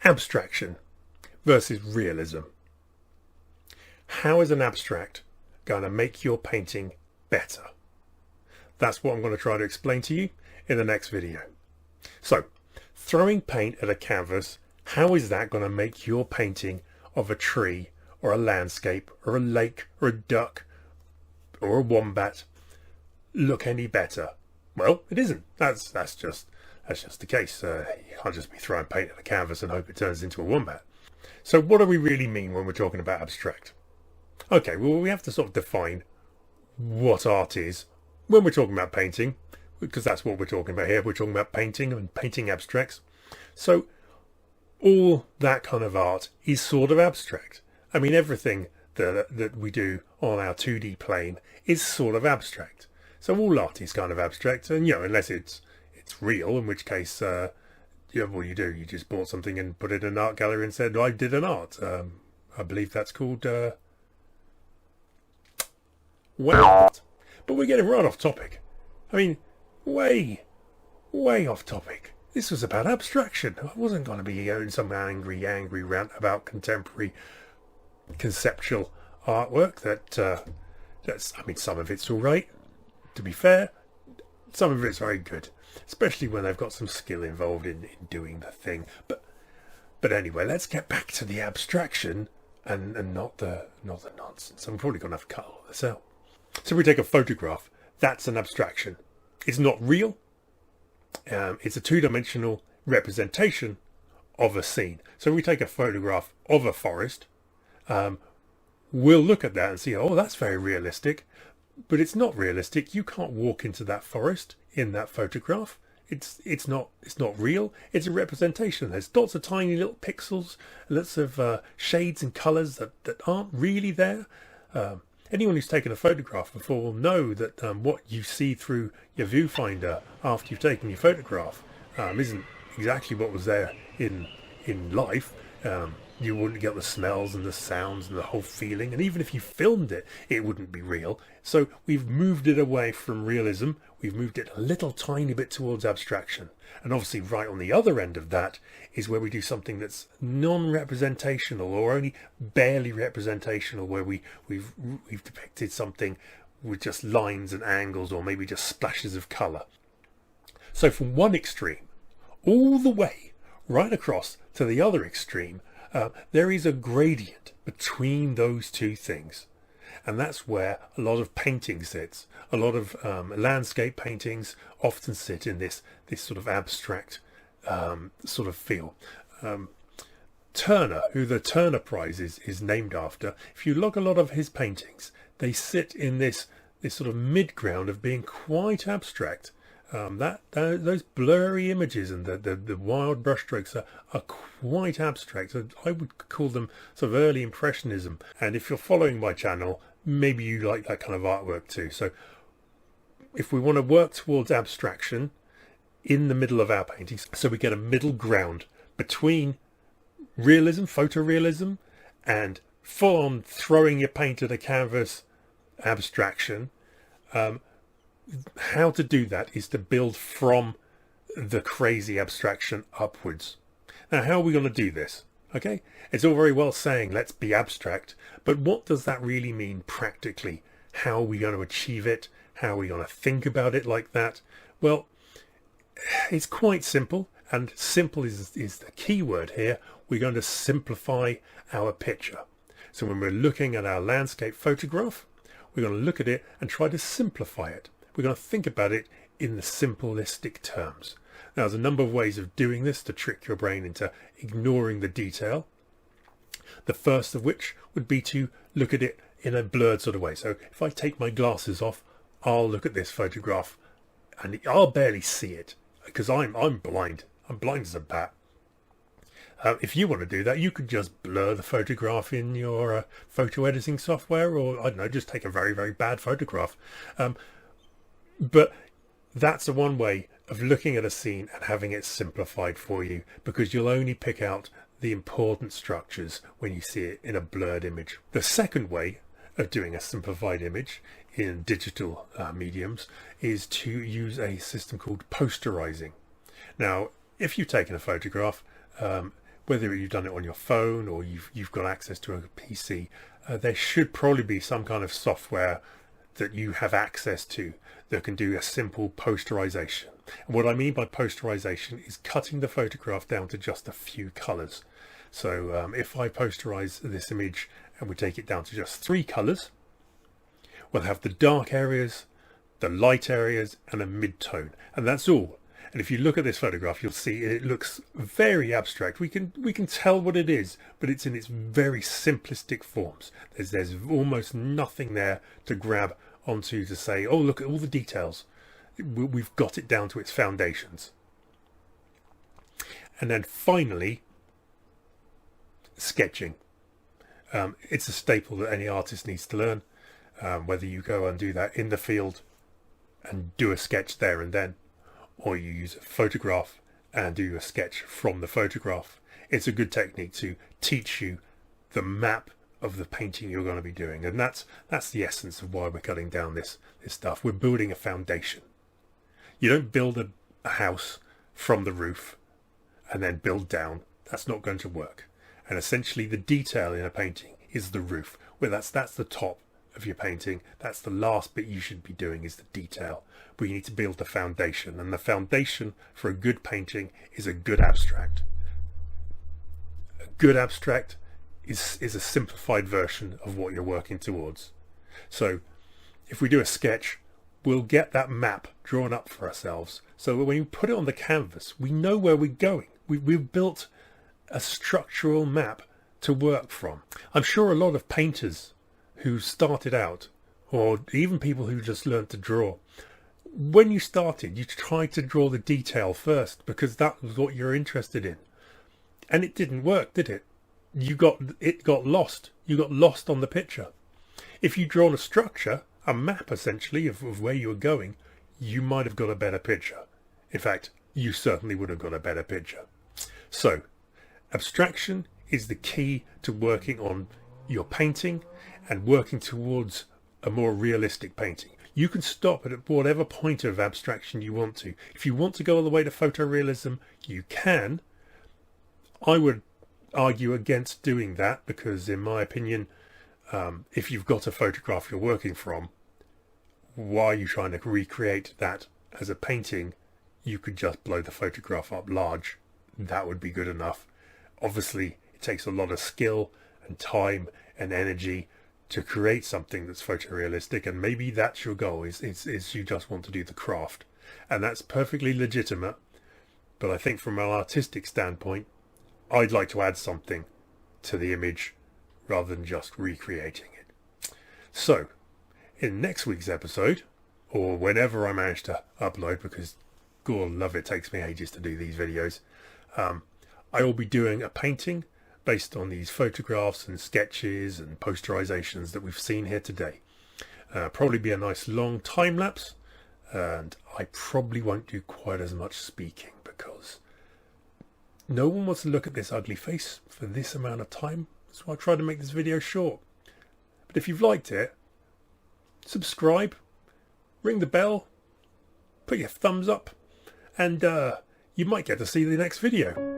Abstraction versus realism. How is an abstract going to make your painting better? That's what I'm going to try to explain to you in the next video. So, throwing paint at a canvas, how is that going to make your painting of a tree or a landscape or a lake or a duck or a wombat look any better? Well, it isn't. That's just the case. You can't just be throwing paint at a canvas and hope it turns into a wombat. So what do we really mean when we're talking about abstract? Okay, well, we have to sort of define what art is when we're talking about painting, because that's what we're talking about here. We're talking about painting and painting abstracts. So all that kind of art is sort of abstract. I mean, everything that we do on our 2D plane is sort of abstract. So all art is kind of abstract, and unless it's real, in which case, what you do, you just bought something and put it in an art gallery and said, I did an art. I believe that's called art. But we're getting right off topic. I mean, way off topic. This was about abstraction. I wasn't going to be in some angry rant about contemporary conceptual artwork. Some of it's all right, to be fair. Some of it's very good, especially when they've got some skill involved in doing the thing. But anyway, let's get back to the abstraction and not the nonsense. I'm probably going to have to cut all this out. So we take a photograph. That's an abstraction. It's not real. It's a two-dimensional representation of a scene. So we take a photograph of a forest. We'll look at that and see, oh, that's very realistic. But it's not realistic. You can't walk into that forest in that photograph. It's not real. It's a representation. There's lots of tiny little pixels, lots of shades and colours that aren't really there. Anyone who's taken a photograph before will know that what you see through your viewfinder after you've taken your photograph isn't exactly what was there in life. You wouldn't get the smells and the sounds and the whole feeling, and even if you filmed it, it wouldn't be real. So we've moved it away from realism. We've moved it a little tiny bit towards abstraction. And obviously right on the other end of that is where we do something that's non-representational or only barely representational, where we've depicted something with just lines and angles or maybe just splashes of colour. So from one extreme all the way right across to the other extreme, there is a gradient between those two things. And that's where a lot of painting sits. A lot of landscape paintings often sit in this sort of abstract sort of feel. Turner, who the Turner Prize is named after, if you look at a lot of his paintings, they sit in this sort of mid-ground of being quite abstract. Those blurry images and the wild brushstrokes are quite abstract. I would call them sort of early impressionism. And if you're following my channel, maybe you like that kind of artwork too. So if we want to work towards abstraction in the middle of our paintings, so we get a middle ground between realism, photorealism, and full-on throwing your paint at a canvas abstraction, how to do that is to build from the crazy abstraction upwards. Now, how are we going to do this? Okay, it's all very well saying let's be abstract, but what does that really mean practically? How are we going to achieve it? How are we going to think about it like that? Well, it's quite simple, and simple is the key word here. We're going to simplify our picture. So when we're looking at our landscape photograph, we're going to look at it and try to simplify it. We're going to think about it in the simplistic terms. Now, there's a number of ways of doing this to trick your brain into ignoring the detail. The first of which would be to look at it in a blurred sort of way. So if I take my glasses off, I'll look at this photograph and I'll barely see it because I'm blind. I'm blind as a bat. If you want to do that, you could just blur the photograph in your photo editing software, or I don't know, just take a very, very bad photograph. But that's the one way of looking at a scene and having it simplified for you, because you'll only pick out the important structures when you see it in a blurred image. The second way of doing a simplified image in digital mediums is to use a system called posterizing. Now, if you've taken a photograph, whether you've done it on your phone or you've got access to a PC, there should probably be some kind of software that you have access to that can do a simple posterization. And what I mean by posterization is cutting the photograph down to just a few colors. So if I posterize this image and we take it down to just 3 colors, we'll have the dark areas, the light areas, and a mid-tone, and that's all. And if you look at this photograph, you'll see it looks very abstract. We can tell what it is, but it's in its very simplistic forms. There's almost nothing there to grab onto to say, oh, look at all the details. We've got it down to its foundations. And then finally, sketching. It's a staple that any artist needs to learn, whether you go and do that in the field and do a sketch there and then, or you use a photograph and do a sketch from the photograph. It's a good technique to teach you the map of the painting you're going to be doing, and that's the essence of why we're cutting down this stuff. We're building a foundation. You don't build a house from the roof and then build down. That's not going to work. And essentially the detail in a painting is the roof. Well, that's the top of your painting. That's the last bit you should be doing, is the detail. But you need to build the foundation, and the foundation for a good painting is a good abstract. A good abstract is a simplified version of what you're working towards. So if we do a sketch, we'll get that map drawn up for ourselves, so when you put it on the canvas, we know where we're going. We've built a structural map to work from. I'm sure a lot of painters who started out, or even people who just learned to draw, when you started, you tried to draw the detail first because that was what you're interested in, and it didn't work, did it? It got lost. You got lost on the picture. If you'd drawn a structure, a map essentially of where you were going, you might have got a better picture. In fact, you certainly would have got a better picture. So abstraction is the key to working on your painting and working towards a more realistic painting. You can stop at whatever point of abstraction you want to. If you want to go all the way to photorealism, you can. I would argue against doing that because, in my opinion, if you've got a photograph you're working from, why are you trying to recreate that as a painting? You could just blow the photograph up large. That would be good enough. Obviously, it takes a lot of skill and time and energy to create something that's photorealistic, and maybe that's your goal, is you just want to do the craft, and that's perfectly legitimate. But I think from an artistic standpoint, I'd like to add something to the image rather than just recreating it. So in next week's episode, or whenever I manage to upload, because God love it takes me ages to do these videos, I will be doing a painting based on these photographs and sketches and posterizations that we've seen here today. Probably be a nice long time lapse, and I probably won't do quite as much speaking because no one wants to look at this ugly face for this amount of time. So I tried to make this video short. But if you've liked it, subscribe, ring the bell, put your thumbs up, and you might get to see the next video.